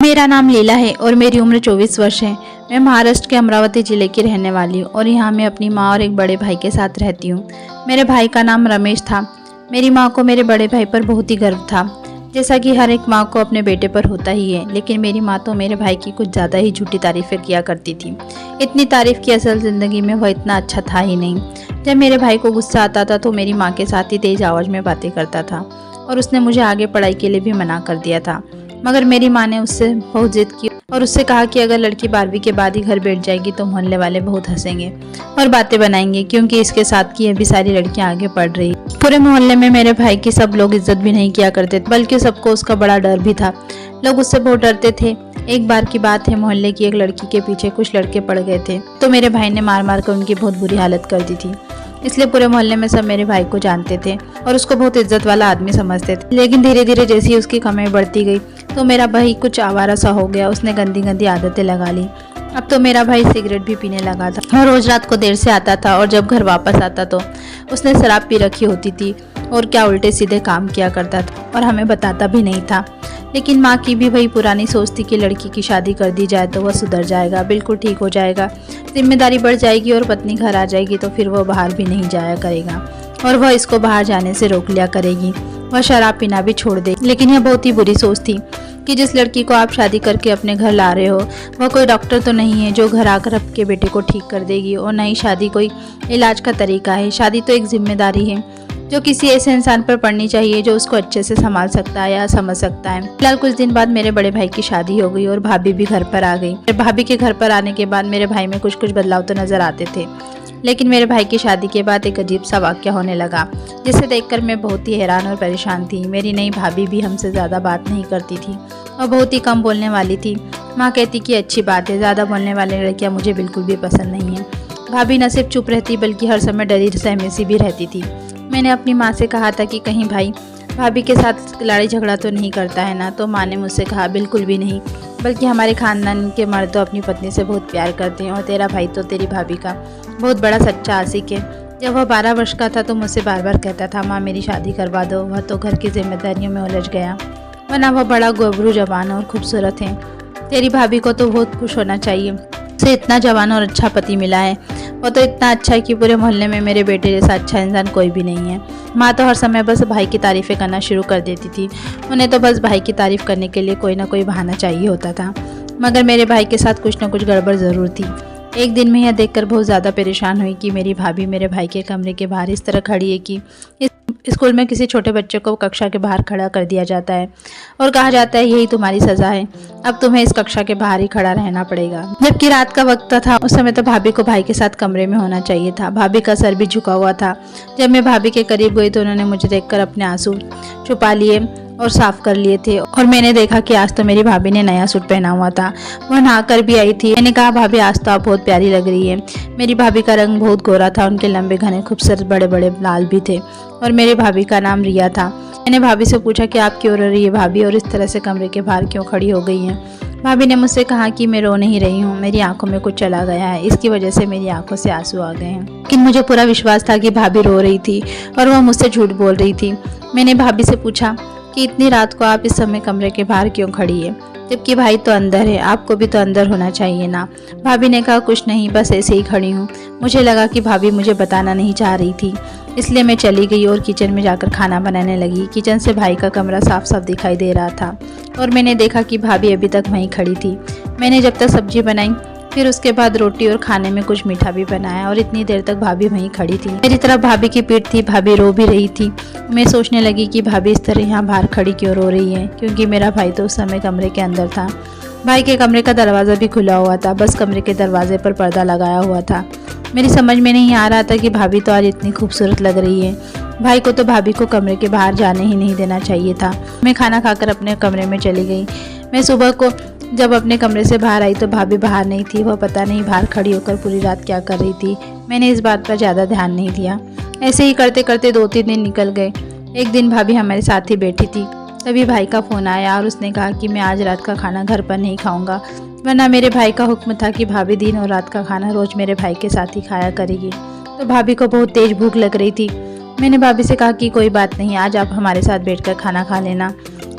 मेरा नाम लीला है और मेरी उम्र 24 वर्ष है। मैं महाराष्ट्र के अमरावती ज़िले की रहने वाली हूँ और यहाँ मैं अपनी माँ और एक बड़े भाई के साथ रहती हूँ। मेरे भाई का नाम रमेश था। मेरी माँ को मेरे बड़े भाई पर बहुत ही गर्व था, जैसा कि हर एक माँ को अपने बेटे पर होता ही है। लेकिन मेरी माँ तो मेरे भाई की कुछ ज़्यादा ही झूठी तारीफ़ें किया करती थी। इतनी तारीफ़ की असल ज़िंदगी में वह इतना अच्छा था ही नहीं। जब मेरे भाई को गुस्सा आता था तो मेरी माँ के साथ ही तेज़ आवाज़ में बातें करता था और उसने मुझे आगे पढ़ाई के लिए भी मना कर दिया था। मगर मेरी माँ ने उससे बहुत जिद की और उससे कहा कि अगर लड़की 12वीं के बाद ही घर बैठ जाएगी तो मोहल्ले वाले बहुत हंसेंगे और बातें बनाएंगे, क्योंकि इसके साथ की अभी सारी लड़कियां आगे पढ़ रही। पूरे मोहल्ले में मेरे भाई की सब लोग इज्जत भी नहीं किया करते, बल्कि सबको उसका बड़ा डर भी था। लोग उससे बहुत डरते थे। एक बार की बात है, मोहल्ले की एक लड़की के पीछे कुछ लड़के पड़ गए थे तो मेरे भाई ने मार मार कर उनकी बहुत बुरी हालत कर दी थी। इसलिए पूरे मोहल्ले में सब मेरे भाई को जानते थे और उसको बहुत इज्जत वाला आदमी समझते थे। लेकिन धीरे धीरे जैसे ही उसकी कमाई बढ़ती गई तो मेरा भाई कुछ आवारा सा हो गया। उसने गंदी गंदी आदतें लगा ली। अब तो मेरा भाई सिगरेट भी पीने लगा था और रोज रात को देर से आता था और जब घर वापस आता तो उसने शराब पी रखी होती थी और क्या उल्टे सीधे काम किया करता था और हमें बताता भी नहीं था। लेकिन माँ की भी वही पुरानी सोच थी कि लड़की की शादी कर दी जाए तो वह सुधर जाएगा, बिल्कुल ठीक हो जाएगा, जिम्मेदारी बढ़ जाएगी और पत्नी घर आ जाएगी तो फिर वह बाहर भी नहीं जाया करेगा और वह इसको बाहर जाने से रोक लिया करेगी। वह शराब पीना भी छोड़ दे। लेकिन यह बहुत ही बुरी सोच थी कि जिस लड़की को आप शादी करके अपने घर ला रहे हो वह कोई डॉक्टर तो नहीं है जो घर आकर आपके बेटे को ठीक कर देगी, और न ही शादी कोई इलाज का तरीका है। शादी तो एक जिम्मेदारी है जो किसी ऐसे इंसान पर पड़नी चाहिए जो उसको अच्छे से संभाल सकता है या समझ सकता है। फिलहाल कुछ दिन बाद मेरे बड़े भाई की शादी हो गई और भाभी भी घर पर आ गई। भाभी के घर पर आने के बाद मेरे भाई में कुछ कुछ बदलाव तो नजर आते थे। लेकिन मेरे भाई की शादी के बाद एक अजीब सा वाक़या होने लगा, जिसे देखकर मैं बहुत ही हैरान और परेशान थी। मेरी नई भाभी भी हमसे ज़्यादा बात नहीं करती थी और बहुत ही कम बोलने वाली थी। माँ कहती कि अच्छी बात है, ज़्यादा बोलने वाली लड़कियाँ मुझे बिल्कुल भी पसंद नहीं है। भाभी न सिर्फ चुप रहती बल्कि हर समय डरी सहमी सी भी रहती थी। मैंने अपनी माँ से कहा था कि कहीं भाई भाभी के साथ लड़ाई झगड़ा तो नहीं करता है ना, तो माँ ने मुझसे कहा बिल्कुल भी नहीं, बल्कि हमारे खानदान के मर्द तो अपनी पत्नी से बहुत प्यार करते हैं और तेरा भाई तो तेरी भाभी का बहुत बड़ा सच्चा आशिक है। जब वह 12 वर्ष का था तो मुझसे बार बार कहता था माँ मेरी शादी करवा दो, वह तो घर की जिम्मेदारियों में उलझ गया, वरना वह बड़ा गोबरू जवान और खूबसूरत है। तेरी भाभी को तो बहुत खुश होना चाहिए, उसे इतना जवान और अच्छा पति मिला है। वो तो इतना अच्छा है कि पूरे मोहल्ले में मेरे बेटे जैसा अच्छा इंसान कोई भी नहीं है। माँ तो हर समय बस भाई की तारीफ़ें करना शुरू कर देती थी। उन्हें तो बस भाई की तारीफ़ करने के लिए कोई ना कोई बहाना चाहिए होता था। मगर मेरे भाई के साथ कुछ ना कुछ गड़बड़ ज़रूर थी। एक दिन मैं यह देखकर बहुत ज़्यादा परेशान हुई कि मेरी भाभी मेरे भाई के कमरे के बाहर इस तरह खड़ी है कि स्कूल में किसी छोटे बच्चे को कक्षा के बाहर खड़ा कर दिया जाता है और कहा जाता है यही तुम्हारी सज़ा है, अब तुम्हें इस कक्षा के बाहर ही खड़ा रहना पड़ेगा। जबकि रात का वक्त था, उस समय तो भाभी को भाई के साथ कमरे में होना चाहिए था। भाभी का सर भी झुका हुआ था। जब मैं भाभी के करीब गई तो उन्होंने मुझे देखकर अपने आंसू छुपा लिए और साफ कर लिए थे और मैंने देखा कि आज तो मेरी भाभी ने नया सूट पहना हुआ था। वह नहाकर भी आई थी। मैंने कहा भाभी आज तो आप बहुत प्यारी लग रही है। मेरी भाभी का रंग बहुत गोरा था, उनके लंबे घने खूबसूरत बड़े बड़े बाल भी थे और मेरी भाभी का नाम रिया था। मैंने भाभी से पूछा कि आप क्यों रो रही है भाभी, और इस तरह से कमरे के बाहर क्यों खड़ी हो गई हैं। भाभी ने मुझसे कहा कि मैं रो नहीं रही हूँ, मेरी आंखों में कुछ चला गया है, इसकी वजह से मेरी आंखों से आंसू आ गए हैं। लेकिन मुझे पूरा विश्वास था कि भाभी रो रही थी और वह मुझसे झूठ बोल रही थी। मैंने भाभी से पूछा कि इतनी रात को आप इस समय कमरे के बाहर क्यों खड़ी है, जबकि भाई तो अंदर है, आपको भी तो अंदर होना चाहिए ना। भाभी ने कहा कुछ नहीं, बस ऐसे ही खड़ी हूँ। मुझे लगा कि भाभी मुझे बताना नहीं चाह रही थी, इसलिए मैं चली गई और किचन में जाकर खाना बनाने लगी। किचन से भाई का कमरा साफ साफ दिखाई दे रहा था और मैंने देखा कि भाभी अभी तक वहीं खड़ी थी। मैंने जब तक सब्जी बनाई फिर उसके बाद रोटी और खाने में कुछ मीठा भी बनाया और इतनी देर तक भाभी वहीं खड़ी थी। मेरी तरफ भाभी की पीठ थी, भाभी रो भी रही थी। मैं सोचने लगी कि भाभी इस तरह यहाँ बाहर खड़ी क्यों रो रही है, क्योंकि मेरा भाई तो उस समय कमरे के अंदर था। भाई के कमरे का दरवाज़ा भी खुला हुआ था, बस कमरे के दरवाजे पर पर्दा लगाया हुआ था। मेरी समझ में नहीं आ रहा था कि भाभी तो आज इतनी खूबसूरत लग रही है। भाई को तो भाभी को कमरे के बाहर जाने ही नहीं देना चाहिए था। मैं खाना खाकर अपने कमरे में चली गई। मैं सुबह को जब अपने कमरे से बाहर आई तो भाभी बाहर नहीं थी। वह पता नहीं बाहर खड़ी होकर पूरी रात क्या कर रही थी। मैंने इस बात पर ज़्यादा ध्यान नहीं दिया। ऐसे ही करते करते 2-3 दिन निकल गए। एक दिन भाभी हमारे साथ ही बैठी थी, तभी भाई का फ़ोन आया और उसने कहा कि मैं आज रात का खाना घर पर नहीं खाऊंगा, वरना मेरे भाई का हुक्म था कि भाभी दिन और रात का खाना रोज़ मेरे भाई के साथ ही खाया करेगी। तो भाभी को बहुत तेज़ भूख लग रही थी। मैंने भाभी से कहा कि कोई बात नहीं, आज आप हमारे साथ बैठकर खाना खा लेना।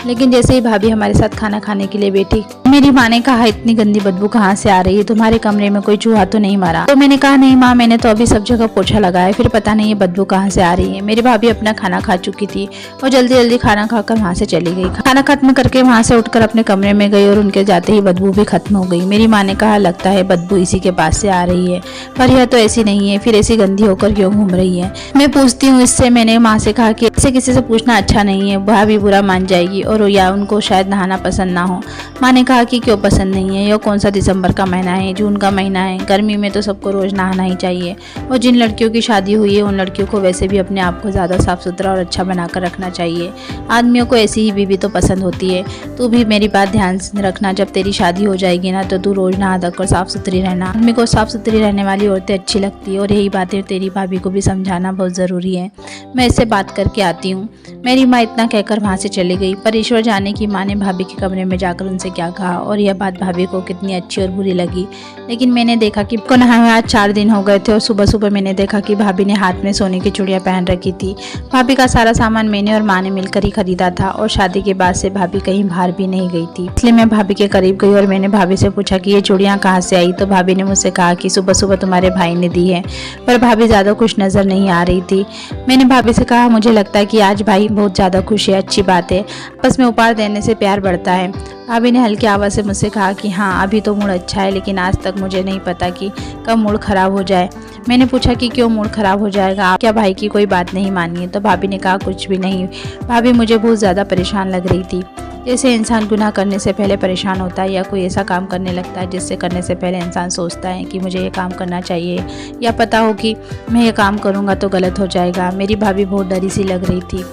लेकिन जैसे ही भाभी हमारे साथ खाना खाने के लिए बैठी, मेरी माँ ने कहा, इतनी गंदी बदबू कहाँ से आ रही है, तुम्हारे कमरे में कोई चूहा तो नहीं मरा? तो मैंने कहा, नहीं माँ, मैंने तो अभी सब जगह पोछा लगाया, फिर पता नहीं ये बदबू कहाँ से आ रही है। मेरी भाभी अपना खाना खा चुकी थी और जल्दी जल्दी खाना खाकर वहाँ से चली गई। खाना खत्म करके वहाँ से उठकर अपने कमरे में गई और उनके जाते ही बदबू भी खत्म हो गई। मेरी माँ ने कहा, लगता है बदबू इसी के पास से आ रही है, पर यह तो ऐसी नहीं है, फिर ऐसी गंदी होकर क्यों घूम रही है? मैं पूछती हूँ इससे। मैंने माँ से कहा कि ऐसे किसी से पूछना अच्छा नहीं है, भाभी बुरा मान जाएगी और या उनको शायद नहाना पसंद ना हो। माँ ने कहा कि क्यों पसंद नहीं है, यह कौन सा दिसंबर का महीना है, जून का महीना है, गर्मी में तो सबको रोज नहाना ही चाहिए। और जिन लड़कियों की शादी हुई है उन लड़कियों को वैसे भी अपने आप को ज़्यादा साफ सुथरा और अच्छा बनाकर रखना चाहिए। आदमियों को ऐसी ही बीवी तो पसंद होती है। तू भी मेरी बात ध्यान से रखना, जब तेरी शादी हो जाएगी ना तो तू रोज नहा धोकर साफ सुथरी रहना। आदमी को साफ सुथरी रहने वाली औरतें अच्छी लगती है और यही बातें तेरी भाभी को भी समझाना बहुत ज़रूरी है। मैं इससे बात करके आती हूँ। मेरी माँ इतना कहकर वहाँ से चली गई, पर ईश्वर जाने की माँ ने भाभी के कमरे में जाकर उनसे क्या कहा और यह बात भाभी को कितनी अच्छी और बुरी लगी। लेकिन मैंने देखा कि को नहाए हुए आज 4 दिन हो गए थे और सुबह सुबह मैंने देखा कि भाभी ने हाथ में सोने की चूड़ियाँ पहन रखी थी। भाभी का सारा सामान मैंने और माँ ने मिलकर ही खरीदा था और शादी के बाद से भाभी कहीं बाहर भी नहीं गई थी। इसलिए मैं भाभी के करीब गई और मैंने भाभी से पूछा कि ये चूड़ियाँ कहाँ से आई। तो भाभी ने मुझसे कहा कि सुबह सुबह तुम्हारे भाई ने दी है, पर भाभी ज़्यादा खुश नज़र नहीं आ रही थी। मैंने भाभी से कहा, मुझे लगता है कि आज भाई बहुत ज़्यादा खुश है, अच्छी बात है, आपस में उपहार देने से प्यार बढ़ता है। भाभी ने हल्की आवाज़ से मुझसे कहा कि हाँ, अभी तो मूड अच्छा है, लेकिन आज तक मुझे नहीं पता कि कब मूड ख़राब हो जाए। मैंने पूछा कि क्यों मूड ख़राब हो जाएगा, आप क्या भाई की कोई बात नहीं मानी है? तो भाभी ने कहा, कुछ भी नहीं। भाभी मुझे बहुत ज़्यादा परेशान लग रही थी। जैसे इंसान गुनाह करने से पहले परेशान होता है या कोई ऐसा काम करने लगता है जिससे करने से पहले इंसान सोचता है कि मुझे ये काम करना चाहिए या पता हो कि मैं ये काम करूँगा तो गलत हो जाएगा। मेरी भाभी बहुत डरी सी लग रही थी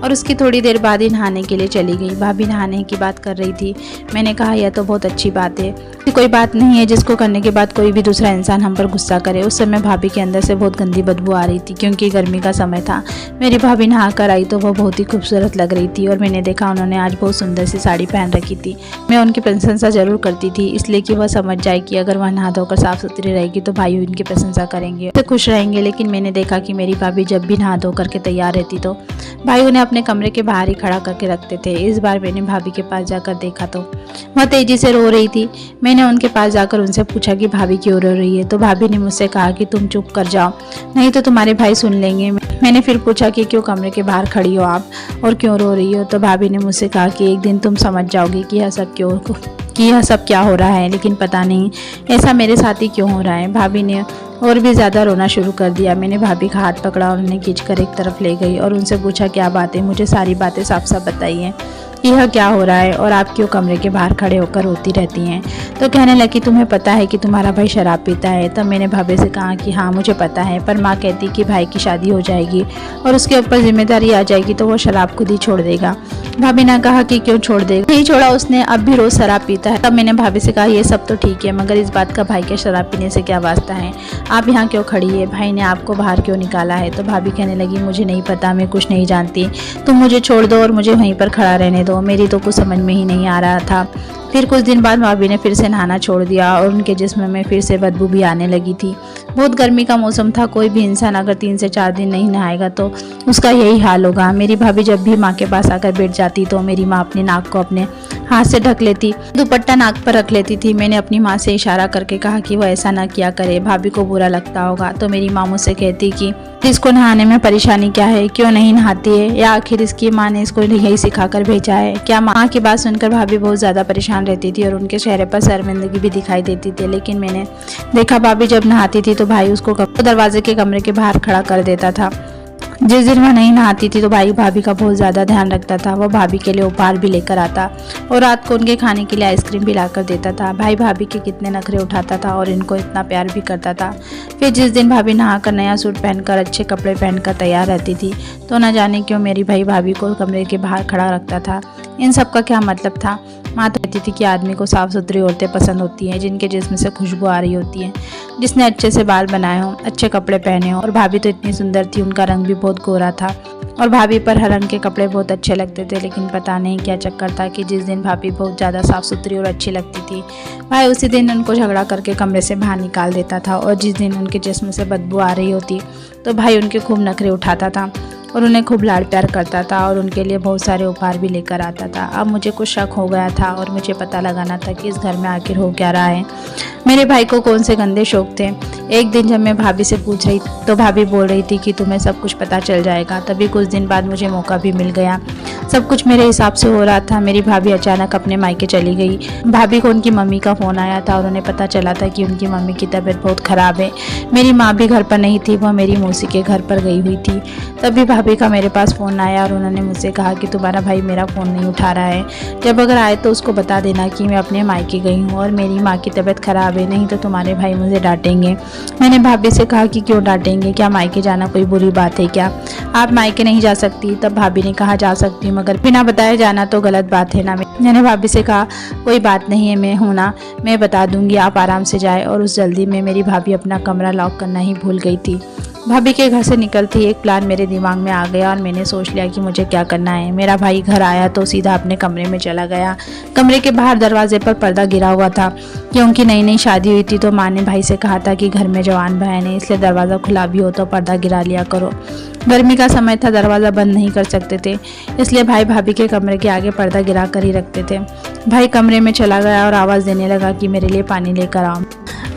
और उसकी थोड़ी देर बाद ही नहाने के लिए चली गई। भाभी नहाने की बात कर रही थी। मैंने कहा, यह तो बहुत अच्छी बात है, कोई बात नहीं है जिसको करने के बाद कोई भी दूसरा इंसान हम पर गुस्सा करे। उस समय भाभी के अंदर से बहुत गंदी बदबू आ रही थी क्योंकि गर्मी का समय था। मेरी भाभी नहा कर आई तो वह बहुत ही खूबसूरत लग रही थी और मैंने देखा उन्होंने आज बहुत सुंदर सी साड़ी पहन रखी थी। मैं उनकी प्रशंसा जरूर करती थी, इसलिए कि वह समझ जाए कि अगर वह नहा धोकर साफ सुथरी रहेगी तो भाई उनकी प्रशंसा करेंगे, तो खुश रहेंगे। लेकिन मैंने देखा कि मेरी भाभी जब भी नहा धो करके तैयार रहती तो भाई उन्हें अपने कमरे के बाहर ही खड़ा करके रखते थे। इस बार मैंने भाभी के पास जाकर देखा तो वह तेजी से रो रही थी। मैंने उनके पास जाकर उनसे पूछा कि भाभी क्यों रो रही है। तो भाभी ने मुझसे कहा कि तुम चुप कर जाओ, नहीं तो तुम्हारे भाई सुन लेंगे। मैंने फिर पूछा कि क्यों कमरे के बाहर खड़ी हो आप और क्यों रो रही हो। तो भाभी ने मुझसे कहा कि एक दिन तुम समझ जाओगी कि यह सब क्या हो रहा है, लेकिन पता नहीं ऐसा मेरे साथ ही क्यों हो रहा है। भाभी ने और भी ज़्यादा रोना शुरू कर दिया। मैंने भाभी का हाथ पकड़ा और उन्हें खींचकर एक तरफ ले गई और उनसे पूछा, क्या बात है, मुझे सारी बातें साफ साफ बताइए, यह क्या हो रहा है और आप क्यों कमरे के बाहर खड़े होकर रोती रहती हैं। तो कहने लगी, तुम्हें पता है कि तुम्हारा भाई शराब पीता है। तब मैंने भाभी से कहा कि हाँ मुझे पता है, पर माँ कहती कि भाई की शादी हो जाएगी और उसके ऊपर जिम्मेदारी आ जाएगी तो वो शराब खुद ही छोड़ देगा। भाभी ने कहा कि क्यों छोड़ देगा, नहीं छोड़ा उसने, अब भी रोज शराब पीता है। तब मैंने भाभी से कहा, ये सब तो ठीक है, मगर इस बात का भाई के शराब पीने से क्या वास्ता है, आप यहाँ क्यों खड़ी है, भाई ने आपको बाहर क्यों निकाला है। तो भाभी कहने लगी, मुझे नहीं पता, मैं कुछ नहीं जानती, तुम मुझे छोड़ दो और मुझे वहीं पर खड़ा रहने दो, मेरी तो कुछ समझ में ही नहीं आ रहा था। फिर कुछ दिन बाद भाभी ने फिर से नहाना छोड़ दिया और उनके जिस्म में फिर से बदबू भी आने लगी थी। बहुत गर्मी का मौसम था, कोई भी इंसान अगर 3 से 4 दिन नहीं नहाएगा तो उसका यही हाल होगा। मेरी भाभी जब भी माँ के पास आकर बैठ जाती तो मेरी माँ अपनी नाक को अपने हाथ से ढक लेती, दुपट्टा नाक पर रख लेती थी। मैंने अपनी माँ से इशारा करके कहा कि वह ऐसा ना किया करे, भाभी को बुरा लगता होगा। तो मेरी माँ मुझसे कहती कि इसको नहाने में परेशानी क्या है, क्यों नहीं नहाती है, या आखिर इसकी माँ ने इसको यही सिखाकर भेजा है क्या। माँ की बात सुनकर भाभी बहुत ज़्यादा परेशान रहती थी और उनके चेहरे पर शर्मिंदगी भी दिखाई देती थी। लेकिन मैंने देखा भाभी जब नहाती थी तो भाई उसको दरवाजे के कमरे के बाहर खड़ा कर देता था। जिस दिन वह नहीं नहाती थी तो भाई भाभी का बहुत ज़्यादा ध्यान रखता था। वह भाभी के लिए उपहार भी लेकर आता और रात को उनके खाने के लिए आइसक्रीम भी लाकर देता था। भाई भाभी के कितने नखरे उठाता था और इनको इतना प्यार भी करता था। फिर जिस दिन भाभी नहाकर नया सूट पहनकर अच्छे कपड़े पहनकर तैयार रहती थी तो न जाने क्यों मेरी भाभी को कमरे के बाहर खड़ा रखता था। इन सब का क्या मतलब था। माँ तो कहती थी कि आदमी को साफ सुथरी औरतें पसंद होती हैं, जिनके जिस्म से खुशबू आ रही होती है, जिसने अच्छे से बाल बनाए हों, अच्छे कपड़े पहने हों। और भाभी तो इतनी सुंदर थी, उनका रंग भी बहुत गोरा था और भाभी पर हर रंग के कपड़े बहुत अच्छे लगते थे। लेकिन पता नहीं क्या चक्कर था कि जिस दिन भाभी बहुत ज़्यादा साफ सुथरी और अच्छी लगती थी भाई उसी दिन उनको झगड़ा करके कमरे से बाहर निकाल देता था। और जिस दिन उनके जिस्म से बदबू आ रही होती तो भाई उनके खूब नखरे उठाता था। और उन्हें खूब लाड़ प्यार करता था और उनके लिए बहुत सारे उपहार भी लेकर आता था। अब मुझे कुछ शक हो गया था और मुझे पता लगाना था कि इस घर में आखिर हो क्या रहा है। मेरे भाई को कौन से गंदे शौक थे। एक दिन जब मैं भाभी से पूछ रही तो भाभी बोल रही थी कि तुम्हें सब कुछ पता चल जाएगा। तभी कुछ दिन बाद मुझे मौका भी मिल गया। सब कुछ मेरे हिसाब से हो रहा था। मेरी भाभी अचानक अपने मायके चली गई। भाभी को उनकी मम्मी का फ़ोन आया था और उन्हें पता चला था कि उनकी मम्मी की तबीयत बहुत ख़राब है। मेरी माँ भी घर पर नहीं थी, वह मेरी मौसी के घर पर गई हुई थी। तभी भाभी का मेरे पास फ़ोन आया और उन्होंने मुझसे कहा कि तुम्हारा भाई मेरा फ़ोन नहीं उठा रहा है। जब अगर आए तो उसको बता देना कि मैं अपने मायके गई हूँ और मेरी माँ की तबीयत ख़राब है, नहीं तो तुम्हारे भाई मुझे डांटेंगे। मैंने भाभी से कहा कि क्यों डांटेंगे, क्या मायके जाना कोई बुरी बात है क्या? आप मायके नहीं जा सकती? तब भाभी ने कहा जा सकती हूँ, मगर बिना बताए जाना तो गलत बात है ना। मैंने भाभी से कहा कोई बात नहीं है, मैं हूँ ना, मैं बता दूंगी, आप आराम से जाए। और उस जल्दी में मेरी भाभी अपना कमरा लॉक करना ही भूल गई थी। भाभी के घर से निकलती एक प्लान मेरे दिमाग में आ गया और मैंने सोच लिया कि मुझे क्या करना है। मेरा भाई घर आया तो सीधा अपने कमरे में चला गया। कमरे के बाहर दरवाजे पर पर्दा गिरा हुआ था, क्योंकि नई नई शादी हुई थी तो माँ ने भाई से कहा था कि घर में जवान बहन है, इसलिए दरवाज़ा खुला भी हो तो पर्दा गिरा लिया करो। गर्मी का समय था, दरवाज़ा बंद नहीं कर सकते थे, इसलिए भाई भाभी के कमरे के आगे पर्दा गिरा कर ही रखते थे। भाई कमरे में चला गया और आवाज़ देने लगा कि मेरे लिए पानी लेकर आओ।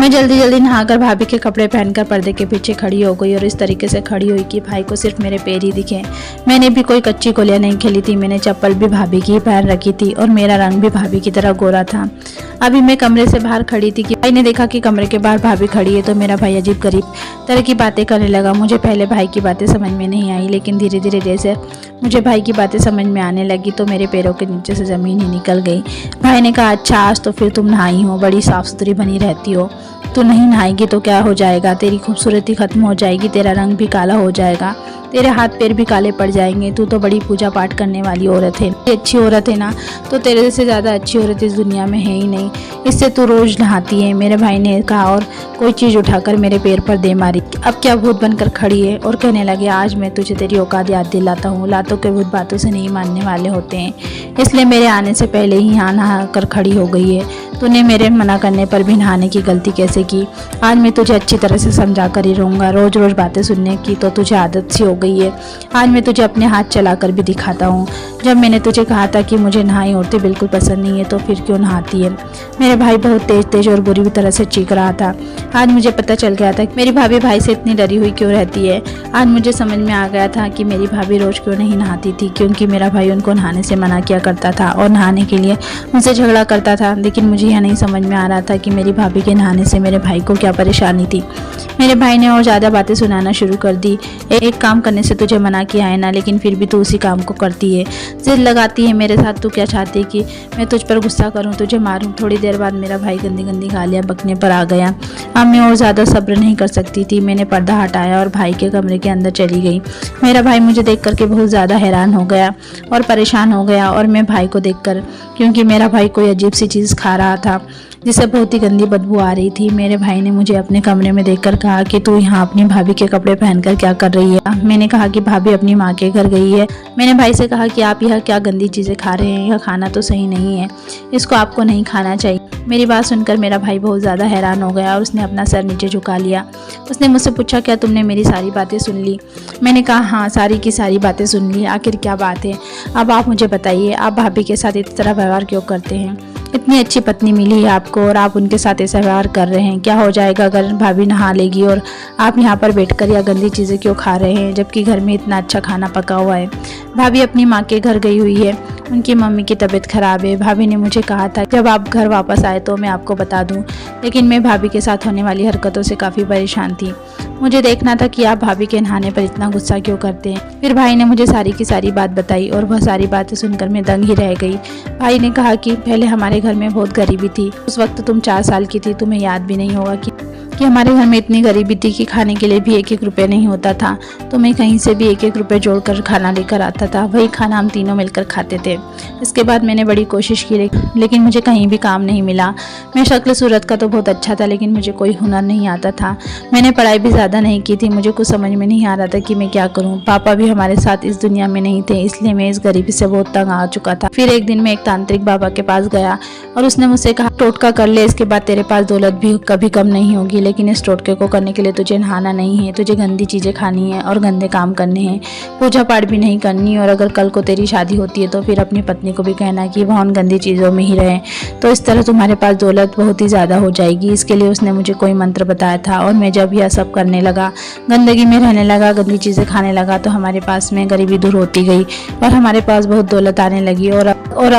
मैं जल्दी जल्दी नहाकर भाभी के कपड़े पहनकर पर्दे के पीछे खड़ी हो गई और इस तरीके से खड़ी हुई कि भाई को सिर्फ मेरे पैर ही दिखे। मैंने भी कोई कच्ची कोलियाँ नहीं खेली थी, मैंने चप्पल भी भाभी की ही पहन रखी थी और मेरा रंग भी भाभी की तरह गोरा था। अभी मैं कमरे से बाहर खड़ी थी कि भाई ने देखा कि कमरे के बाहर भाभी खड़ी है तो मेरा भाई अजीब गरीब तरह की बातें करने लगा। मुझे पहले भाई की बातें समझ में नहीं आई, लेकिन धीरे धीरे जैसे मुझे भाई की बातें समझ में आने लगी तो मेरे पैरों के नीचे से ज़मीन ही निकल गई। भाई ने कहा अच्छा आज तो फिर तुम नहाई हो, बड़ी साफ़ सुथरी बनी रहती हो। तू नहीं नहाएगी तो क्या हो जाएगा, तेरी खूबसूरती खत्म हो जाएगी, तेरा रंग भी काला हो जाएगा, तेरे हाथ पैर भी काले पड़ जाएंगे। तू तो बड़ी पूजा पाठ करने वाली औरत है, अच्छी औरत है ना, तो तेरे से ज़्यादा अच्छी औरत इस दुनिया में है ही नहीं, इससे तू रोज़ नहाती है। मेरे भाई ने कहा और कोई चीज़ उठाकर मेरे पैर पर दे मारी। अब क्या भूत बनकर खड़ी है और कहने लगे आज मैं तुझे तेरी औकात याद दिलाता हूँ। लातों के भूत बातों से नहीं मानने वाले होते हैं, इसलिए मेरे आने से पहले ही यहाँ नहा कर खड़ी हो गई है। तूने मेरे मना करने पर भी नहाने की गलती कैसे की? आज मैं तुझे अच्छी तरह से समझा कर ही रहूँगा। रोज़ रोज़ बातें सुनने की तो तुझे आदत सी हो गई है। आज मैं तुझे अपने हाथ चलाकर भी दिखाता हूँ। जब मैंने तुझे कहा था कि मुझे नहाई औरतें बिल्कुल पसंद नहीं है तो फिर क्यों नहाती है? मेरे भाई बहुत तेज तेज और बुरी तरह से चीख रहा था। आज मुझे पता चल गया था कि मेरी भाभी भाई से इतनी डरी हुई क्यों रहती है। आज मुझे समझ में आ गया था कि मेरी भाभी रोज़ क्यों नहीं नहाती थी, क्योंकि मेरा भाई उनको नहाने से मना किया करता था और नहाने के लिए मुझसे झगड़ा करता था। लेकिन मुझे यह नहीं समझ में आ रहा था कि मेरी भाभी के नहाने से मेरे भाई को क्या परेशानी थी। मेरे भाई ने और ज़्यादा बातें सुनाना शुरू कर दी। एक काम करने से तुझे मना किया है ना, लेकिन फिर भी तू उसी काम को करती है, जिद लगाती है मेरे साथ। तू क्या चाहती है कि मैं तुझ पर गुस्सा करूं, तुझे मारूं? थोड़ी देर बाद मेरा भाई गंदी गंदी गालियां बकने पर आ गया। अब मैं और ज़्यादा सब्र नहीं कर सकती थी। मैंने पर्दा हटाया और भाई के कमरे के अंदर चली गई। मेरा भाई मुझे देख करके बहुत ज़्यादा हैरान हो गया और परेशान हो गया, और मैं भाई को देखकर, क्योंकि मेरा भाई कोई अजीब सी चीज़ खा रहा था जिससे बहुत ही गंदी बदबू आ रही थी। मेरे भाई ने मुझे अपने कमरे में देखकर कहा कि तू यहाँ अपनी भाभी के कपड़े पहनकर क्या कर रही है? मैंने कहा कि भाभी अपनी माँ के घर गई है। मैंने भाई से कहा कि आप यह क्या गंदी चीज़ें खा रहे हैं, यह खाना तो सही नहीं है, इसको आपको नहीं खाना चाहिए। मेरी बात सुनकर मेरा भाई बहुत ज़्यादा हैरान हो गया और उसने अपना सर नीचे झुका लिया। उसने मुझसे पूछा क्या तुमने मेरी सारी बातें सुन ली? मैंने कहा हाँ, सारी की सारी बातें सुन ली। आखिर क्या बात है? अब आप मुझे बताइए, आप भाभी के साथ इस तरह व्यवहार क्यों करते हैं? इतनी अच्छी पत्नी मिली है आपको और आप उनके साथ ऐसा व्यवहार कर रहे हैं। क्या हो जाएगा अगर भाभी नहा लेगी और आप यहाँ पर बैठकर या गंदी चीज़ें क्यों खा रहे हैं, जबकि घर में इतना अच्छा खाना पका हुआ है? भाभी अपनी माँ के घर गई हुई है, उनकी मम्मी की तबीयत ख़राब है। भाभी ने मुझे कहा था जब आप घर वापस आए तो मैं आपको बता दूं, लेकिन मैं भाभी के साथ होने वाली हरकतों से काफ़ी परेशान थी। मुझे देखना था कि आप भाभी के नहाने पर इतना गुस्सा क्यों करते हैं। फिर भाई ने मुझे सारी की सारी बात बताई और वह सारी बातें सुनकर मैं दंग ही रह गई। भाई ने कहा कि पहले हमारे घर में बहुत गरीबी थी, उस वक्त तुम 4 साल की थी, तुम्हें याद भी नहीं होगा कि हमारे घर में इतनी गरीबी थी कि खाने के लिए भी 1-1 रुपये नहीं होता था, तो मैं कहीं से भी 1-1 रुपये जोड़कर खाना लेकर आता था। वही खाना हम तीनों मिलकर खाते थे। इसके बाद मैंने बड़ी कोशिश की, लेकिन मुझे कहीं भी काम नहीं मिला। मैं शक्ल सूरत का तो बहुत अच्छा था, लेकिन मुझे कोई हुनर नहीं आता था। मैंने पढ़ाई भी ज़्यादा नहीं की थी। मुझे कुछ समझ में नहीं आ रहा था कि मैं क्या करूँ। पापा भी हमारे साथ इस दुनिया में नहीं थे, इसलिए मैं इस गरीबी से बहुत तंग आ चुका था। फिर एक दिन मैं एक तांत्रिक बाबा के पास गया और उसने मुझसे कहा, टोटका कर ले, इसके बाद तेरे पास दौलत भी कभी कम नहीं होगी, लेकिन इस टोटके को करने के लिए तुझे नहाना नहीं है, तुझे गंदी चीज़ें खानी है और गंदे काम करने हैं, पूजा पाठ भी नहीं करनी, और अगर कल को तेरी शादी होती है तो फिर अपनी पत्नी को भी कहना कि वह उन गंदी चीज़ों में ही रहे, तो इस तरह तुम्हारे पास दौलत बहुत ही ज़्यादा हो जाएगी। इसके लिए उसने मुझे कोई मंत्र बताया था और मैं जब यह सब करने लगा, गंदगी में रहने लगा, गंदी चीज़ें खाने लगा, तो हमारे पास में गरीबी दूर होती गई और हमारे पास बहुत दौलत आने लगी। और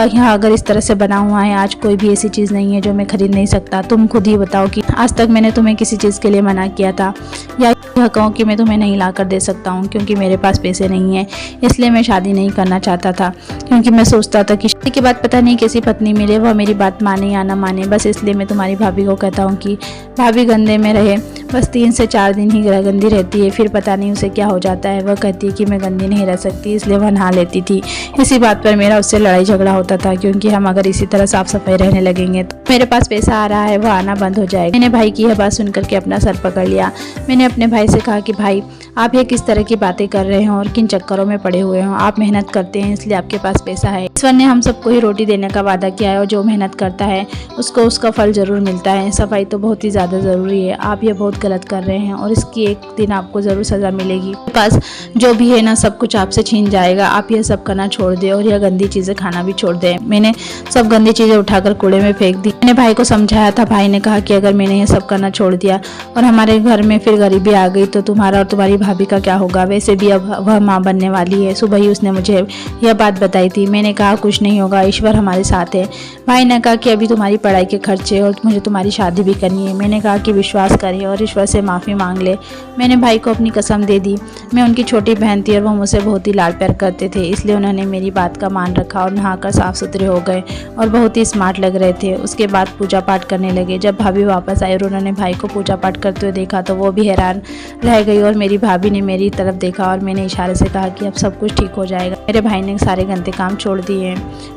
यहाँ अगर इस तरह से बना हुआ है, आज कोई भी ऐसी चीज़ नहीं है जो मैं खरीद नहीं सकता। तुम खुद ही बताओ कि आज तक मैंने तुम्हें किसी चीज़ के लिए मना किया था, या यह कहूँ कि मैं तुम्हें नहीं ला कर दे सकता हूँ क्योंकि मेरे पास पैसे नहीं है, इसलिए मैं शादी नहीं करना चाहता था, क्योंकि मैं सोचता था कि शादी के बाद पता नहीं कैसी पत्नी मिले, वह मेरी बात माने या ना माने। बस इसलिए मैं तुम्हारी भाभी को कहता हूँ कि भाभी गंदे में रहे, बस 3 से 4 दिन ही गंदी रहती है, फिर पता नहीं उसे क्या हो जाता है। वह कहती है कि मैं गंदी नहीं रह सकती, इसलिए वह नहा लेती थी। इसी बात पर मेरा उससे लड़ाई झगड़ा होता था, क्योंकि हम अगर इसी तरह साफ सफाई रहने लगेंगे तो मेरे पास पैसा आ रहा है, वह आना बंद हो जाएगा। मैंने भाई की यह बात सुनकर के अपना सर पकड़ लिया। मैंने अपने भाई से कहा कि भाई, आप ये किस तरह की बातें कर रहे हो और किन चक्करों में पड़े हुए हो। आप मेहनत करते हैं इसलिए आपके पास पैसा है। ईश्वर ने हम सबको ही रोटी देने का वादा किया है और जो मेहनत करता है उसको उसका फल जरूर मिलता है। सफाई तो बहुत ही ज़्यादा ज़रूरी है। आप ये बहुत गलत कर रहे हैं और इसकी एक दिन आपको ज़रूर सज़ा मिलेगी। आपके पास जो भी है ना, सब कुछ आपसे छीन जाएगा। आप ये सब करना छोड़ दें और यह गंदी चीज़ें खाना भी छोड़ दें। मैंने सब गंदी चीज़ें उठाकर कूड़े में फेंक दी। मैंने भाई को समझाया था। भाई ने कहा कि अगर मैंने ये सब करना छोड़ दिया और हमारे घर में फिर गरीबी आ गई तो तुम्हारा और तुम्हारी भाभी का क्या होगा। वैसे भी अब वह माँ बनने वाली है। सुबह ही उसने मुझे यह बात बताई थी। मैंने कहा कुछ नहीं होगा, ईश्वर हमारे साथ है। भाई ने कहा कि अभी तुम्हारी पढ़ाई के खर्चे और मुझे तुम्हारी शादी भी करनी है। मैंने कहा कि विश्वास करे और ईश्वर से माफ़ी मांग ले। मैंने भाई को अपनी कसम दे दी। मैं उनकी छोटी बहन थी और वो मुझसे बहुत ही लाड प्यार करते थे, इसलिए उन्होंने मेरी बात का मान रखा और नहाकर साफ सुथरे हो गए और बहुत ही स्मार्ट लग रहे थे। उसके बाद पूजा पाठ करने लगे। जब भाभी वापस आई और उन्होंने भाई को पूजा पाठ करते हुए देखा तो वो भी हैरान रह गई और मेरी भाभी ने मेरी तरफ देखा और मैंने इशारे से कहा कि अब सब कुछ ठीक हो जाएगा। मेरे भाई ने सारे गंदे काम छोड़ दिए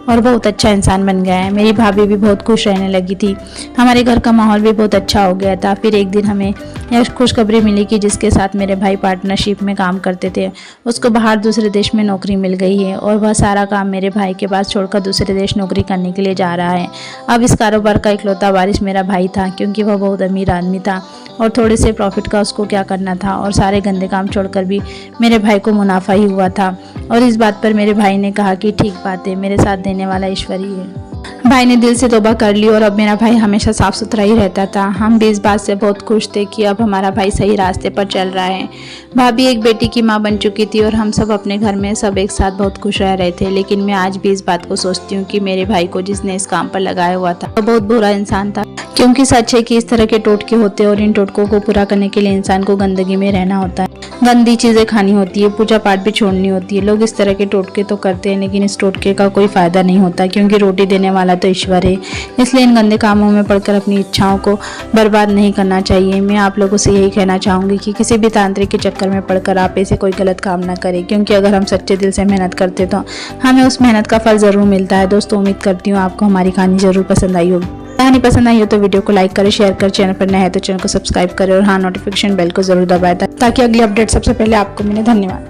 और बहुत अच्छा इंसान बन गया है। मेरी भाभी भी बहुत खुश रहने लगी थी। हमारे घर का माहौल भी बहुत अच्छा हो गया था। फिर एक दिन हमें यह खुशखबरी मिली कि जिसके साथ मेरे भाई पार्टनरशिप में काम करते थे उसको बाहर दूसरे देश में नौकरी मिल गई है और वह सारा काम मेरे भाई के पास छोड़कर दूसरे देश नौकरी करने के लिए जा रहा है। अब इस कारोबार का इकलौता वारिस मेरा भाई था, क्योंकि वह बहुत अमीर आदमी था और थोड़े से प्रॉफिट का उसको क्या करना था और सारे गंदे काम छोड़कर भी मेरे भाई को मुनाफा ही हुआ था। और इस बात पर मेरे भाई ने कहा कि ठीक बात है, मेरे साथ देने वाला ईश्वर ही है। भाई ने दिल से तौबा कर ली और अब मेरा भाई हमेशा साफ सुथरा ही रहता था। हम भी इस बात से बहुत खुश थे कि अब हमारा भाई सही रास्ते पर चल रहा है। भाभी एक बेटी की माँ बन चुकी थी और हम सब अपने घर में सब एक साथ बहुत खुश रह रहे थे। लेकिन मैं आज भी इस बात को सोचती हूँ कि मेरे भाई को जिसने इस काम पर लगाया हुआ था वो बहुत बुरा इंसान था, क्योंकि सच है कि इस तरह के टोटके होते हैं और इन टोटकों को पूरा करने के लिए इंसान को गंदगी में रहना होता है, गंदी चीज़ें खानी होती है, पूजा पाठ भी छोड़नी होती है। लोग इस तरह के टोटके तो करते हैं, लेकिन इस टोटके का कोई फ़ायदा नहीं होता, क्योंकि रोटी देने वाला तो ईश्वर है। इसलिए इन गंदे कामों में पड़कर अपनी इच्छाओं को बर्बाद नहीं करना चाहिए। मैं आप लोगों से यही कहना चाहूँगी कि किसी भी तांत्रिक के चक्कर में पड़कर आप ऐसे कोई गलत काम ना करें, क्योंकि अगर हम सच्चे दिल से मेहनत करते तो हमें उस मेहनत का फल ज़रूर मिलता है। दोस्तों, उम्मीद करती हूँ आपको हमारी कहानी ज़रूर पसंद आई होगी। कहानी पसंद आई हो तो वीडियो को लाइक करें, शेयर करें, चैनल पर नए हैं तो चैनल को सब्सक्राइब करें और हाँ, नोटिफिकेशन बेल को जरूर दबाएं ताकि अगली अपडेट सबसे पहले आपको मिले। धन्यवाद।